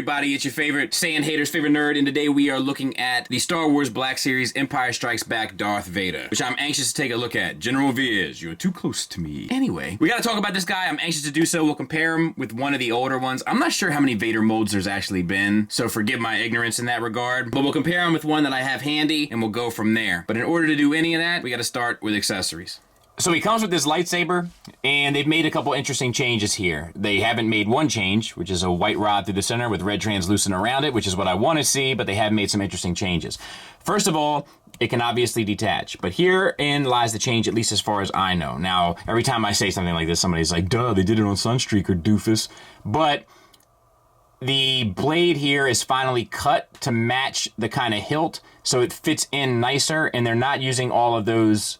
everybody? It's your favorite sand hater's favorite nerd, and today we are looking at the Star Wars Black Series Empire Strikes Back Darth Vader, which I'm anxious to take a look at. General Viz, you're too close to me. Anyway, we gotta talk about this guy. I'm anxious to do so. We'll compare him with one of the older ones. I'm not sure how many Vader molds there's actually been, so forgive my ignorance in that regard, but we'll compare him with one that I have handy, and we'll go from there. But in order to do any of that, we gotta start with accessories. So he comes with this lightsaber, and they've made a couple interesting changes here. They haven't made one change, which is a white rod through the center with red translucent around it, which is what I want to see, but they have made some interesting changes. First of all, it can obviously detach, but herein lies the change, at least as far as I know. Now, every time I say something like this, somebody's like, duh, they did it on Sunstreaker, doofus. But the blade here is finally cut to match the kind of hilt, so it fits in nicer, and they're not using all of those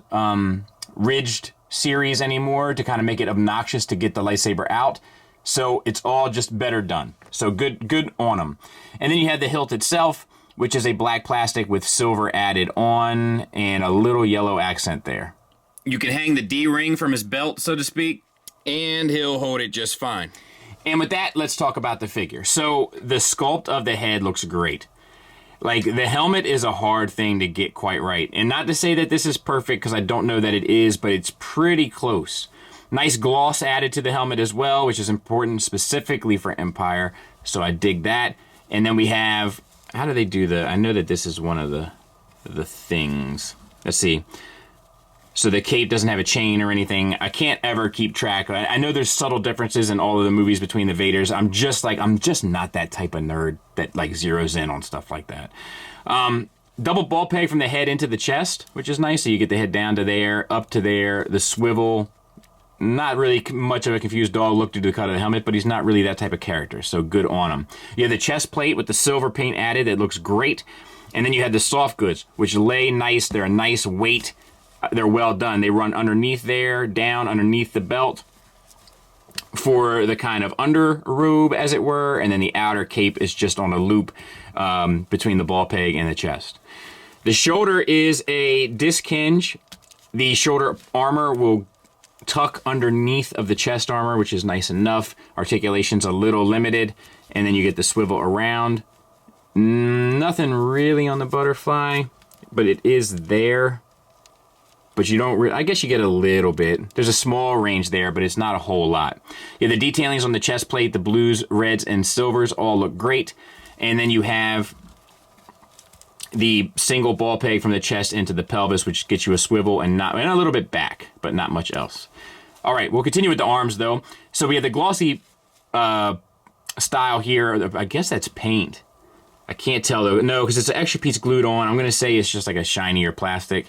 ridged series anymore to kind of make it obnoxious to get the lightsaber out. So it's all just better done. So good on them. And then you have the hilt itself, which is a black plastic with silver added on and a little yellow accent there. You can hang the D-ring from his belt, so to speak, and he'll hold it just fine. And with that, let's talk about the figure. So the sculpt of the head looks great. Like, the helmet is a hard thing to get quite right. And not to say that this is perfect, because I don't know that it is, but it's pretty close. Nice gloss added to the helmet as well, which is important specifically for Empire. So I dig that. And then we have, how do they do the, I know that this is one of the things. Let's see. So the cape doesn't have a chain or anything. I can't ever keep track. I know there's subtle differences in all of the movies between the Vaders. I'm just not that type of nerd that like zeroes in on stuff like that. Double ball peg from the head into the chest, which is nice. So you get the head down to there, up to there. The swivel, not really much of a confused dog look due to the cut of the helmet, but he's not really that type of character, so good on him. You have the chest plate with the silver paint added. It looks great. And then you have the soft goods, which lay nice. They're a nice weight. They're well done. They run underneath there, down underneath the belt for the kind of under robe, as it were, and then the outer cape is just on a loop between the ball peg and the chest. The shoulder is a disc hinge. The shoulder armor will tuck underneath of the chest armor, which is nice enough. Articulation's a little limited, and then you get the swivel around. Nothing really on the butterfly, but it is there. But you don't I guess you get a little bit. There's a small range there, but it's not a whole lot. Yeah, the detailings on the chest plate, the blues, reds, and silvers all look great. And then you have the single ball peg from the chest into the pelvis, which gets you a swivel and a little bit back, but not much else. All right, we'll continue with the arms, though. So we have the glossy style here. I guess that's paint. I can't tell, though. No, because it's an extra piece glued on. I'm going to say it's just like a shinier plastic.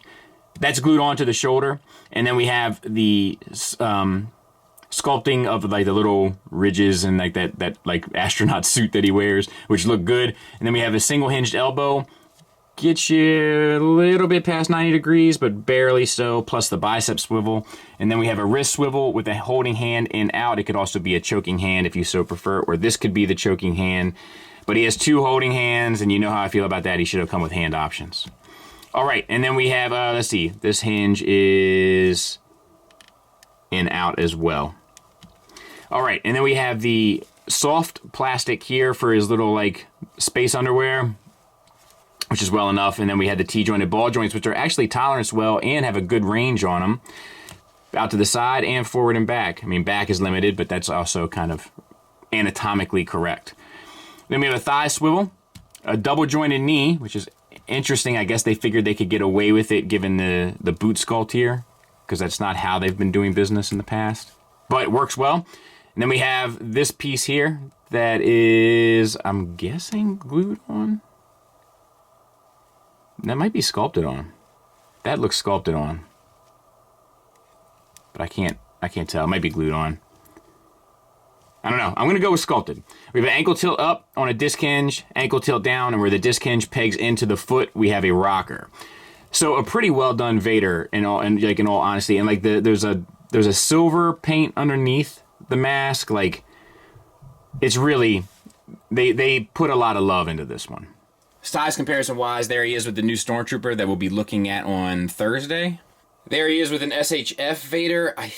That's glued onto the shoulder, and then we have the sculpting of like the little ridges and like that like astronaut suit that he wears, which look good. And then we have a single hinged elbow, gets you a little bit past 90 degrees, but barely so. Plus the bicep swivel, and then we have a wrist swivel with a holding hand in out. It could also be a choking hand if you so prefer, or this could be the choking hand. But he has two holding hands, and you know how I feel about that. He should have come with hand options. All right, and then we have, let's see, this hinge is in out as well. All right, and then we have the soft plastic here for his little, like, space underwear, which is well enough. And then we had the T-jointed ball joints, which are actually tolerance well and have a good range on them, out to the side and forward and back. I mean, back is limited, but that's also kind of anatomically correct. Then we have a thigh swivel, a double-jointed knee, which is interesting. I guess they figured they could get away with it given the boot sculpt here, because that's not how they've been doing business in the past. But it works well. And then we have this piece here that is, I'm guessing, glued on. That might be sculpted on. That looks sculpted on. But I can't tell. It might be glued on. I don't know. I'm going to go with sculpted. We have an ankle tilt up on a disc hinge, ankle tilt down, and where the disc hinge pegs into the foot, we have a rocker. So a pretty well done Vader in all honesty. And like there's a silver paint underneath the mask. Like, it's really, they put a lot of love into this one. Size comparison wise, there he is with the new Stormtrooper that we'll be looking at on Thursday. There he is with an SHF Vader. I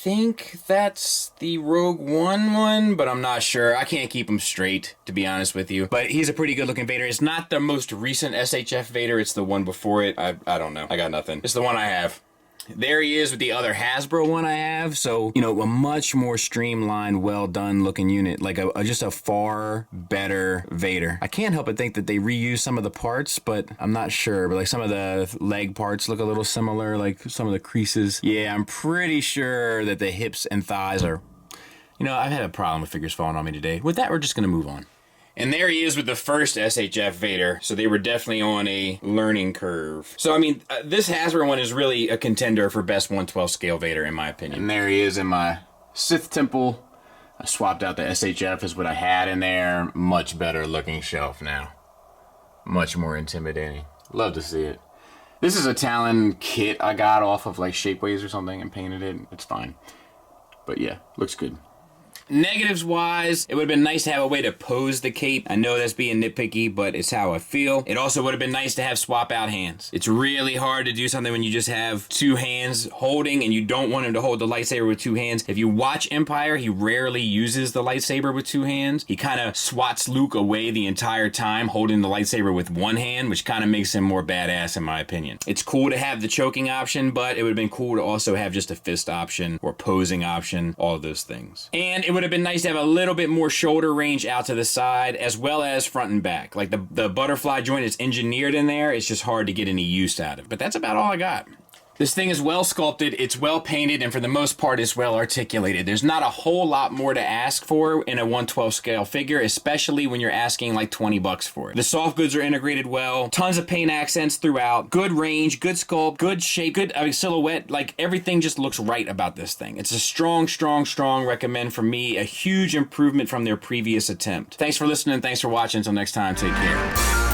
think that's the Rogue One, but I'm not sure. I can't keep him straight, to be honest with you. But he's a pretty good looking Vader. It's not the most recent SHF Vader. It's the one before it. I don't know. I got nothing. It's the one I have. There he is with the other Hasbro one I have. So, you know, a much more streamlined, well done looking unit. Like just a far better Vader. I can't help but think that they reused some of the parts, but I'm not sure. But like some of the leg parts look a little similar, like some of the creases. Yeah, I'm pretty sure that the hips and thighs are... You know, I've had a problem with figures falling on me today. With that, we're just going to move on. And there he is with the first SHF Vader, so they were definitely on a learning curve. So, I mean, this Hasbro one is really a contender for best 1/12 scale Vader, in my opinion. And there he is in my Sith Temple. I swapped out the SHF is what I had in there. Much better looking shelf now. Much more intimidating. Love to see it. This is a Talon kit I got off of like Shapeways or something and painted it. It's fine. But yeah, looks good. Negatives wise, it would have been nice to have a way to pose the cape. I know that's being nitpicky, but it's how I feel. It also would have been nice to have swap out hands. It's really hard to do something when you just have two hands holding and you don't want him to hold the lightsaber with two hands. If you watch Empire, he rarely uses the lightsaber with two hands. He kind of swats Luke away the entire time holding the lightsaber with one hand, which kind of makes him more badass in my opinion. It's cool to have the choking option, but it would have been cool to also have just a fist option or posing option, all of those things. And it would have been nice to have a little bit more shoulder range out to the side as well as front and back. Like the butterfly joint is engineered in there. It's just hard to get any use out of. But that's about all I got. This thing is well sculpted, it's well painted, and for the most part it's well articulated. There's not a whole lot more to ask for in a 1/12 scale figure, especially when you're asking like 20 bucks for it. The soft goods are integrated well, tons of paint accents throughout, good range, good sculpt, good shape, good silhouette, like everything just looks right about this thing. It's a strong recommend for me, a huge improvement from their previous attempt. Thanks for listening, thanks for watching, until next time, take care.